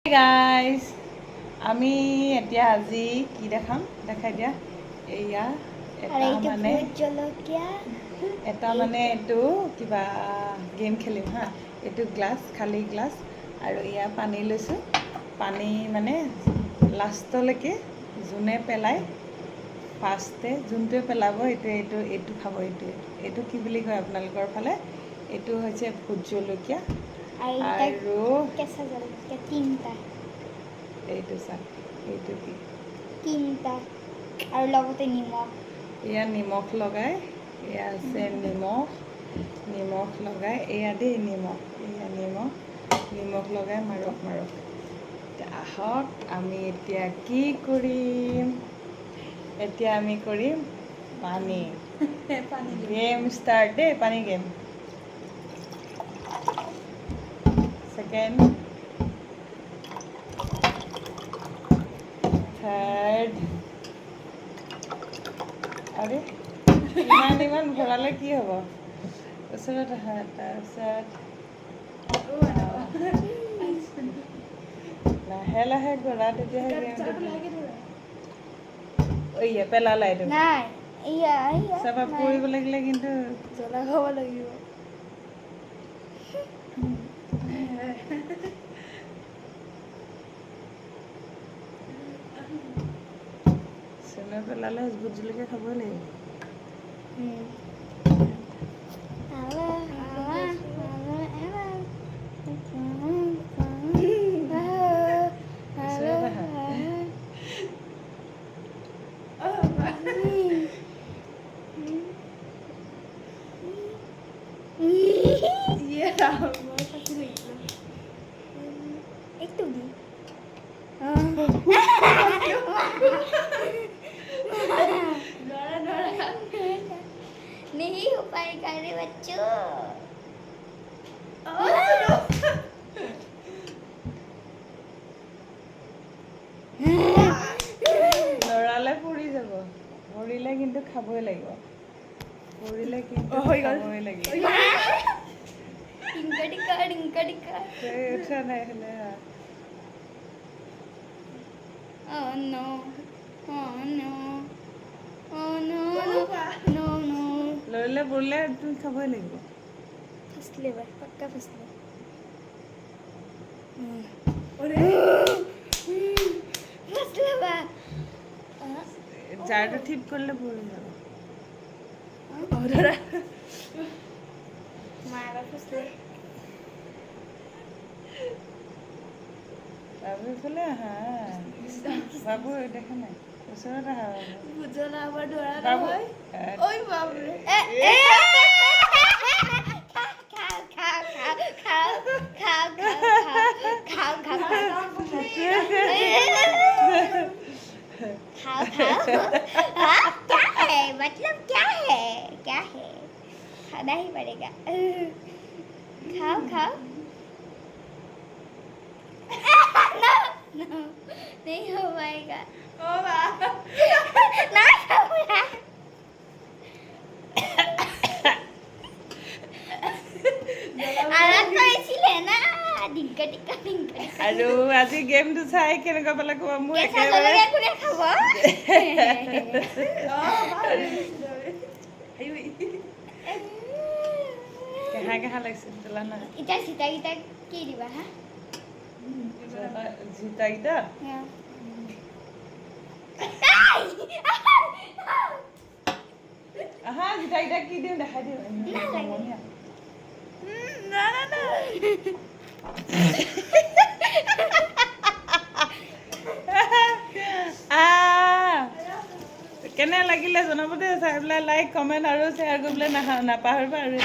guys আমি এতিয়া আজি কি দেখাম দেখাই দিয়া এয়া এটা মানে এইটো কিবা গেম খেলিম হা এইটো গ্লাছ খালী গ্লাছ আৰু এয়া পানী লৈছোঁ পানী মানে লাষ্টলৈকে যোনে পেলায় ফাৰ্ষ্টে যোনটোৱে পেলাব এইটো খাব এইটো কি বুলি কয় আপোনালোকৰ ফালে এইটো হৈছে ভোট জলকীয়া আৰু কেঁচা জলকীয়া তিনিটা এইটো চাওক এইটো কি তিনিটা আৰু লগতে নিমখ এয়া নিমখ লগাই এয়া আছে নিমখ লগাই এয়া দেই নিমখ লগাই মাৰক আহক আমি এতিয়া কি কৰিম এতিয়া আমি কৰিম পানী গেম ষ্টাৰ্ট দেই পানী গেম সেকেন্ড থাৰ্ড আৰে ইমান ভৰালে কি হ'ব ওচৰত আহা তাৰপিছত লাহে লাহে গৰা তেতিয়াহে পেলালা এইটো চাবা পৰিব লাগিলে কিন্তু জ্বলা খাব লাগিব চেনে পেলালে ভোট জলকীয়া খাবই লাগিব একটু দি नहीं हो पाएगा रे बच्चों লৰালে পৰি যাব পৰিলে কিন্তু খাবই লাগিব খাবই লাগিব टिंका উঠা নাই হলে oh no লৰিলে পৰিলে তুমি খাবই লাগিব फसले बा पक्का फसले फसले बा জাৰটো ঠিক কৰিলে পৰি যাব मारा फसले বাবু এইফালে আহা বাবু দেখা নাই ওচৰত আহা বুজলা আবার ধরা বাবু ওই বাবু রে मतलब क्या है खाना ही पड़ेगा खाओ no, नहीं हो पाएगा ना खाऊंगा आराम तो इसीलिए ना टिंका আৰু আজি গেমটো চাই কেনেকুৱা পালে ক'বা মোৰ একেবাৰে কোনে খাব কেহা লাগিছে তোলা না ইটা সিটা কি দিবা হা জিতাকেইটা আহা জিতাকেইটা কি দিওঁ দেখাই দিওঁ না কেনে লাগিলে জনাব দেই চাই পেলাই লাইক কমেণ্ট আৰু শ্বেয়াৰ কৰিবলৈ নাপাহৰিবা আৰু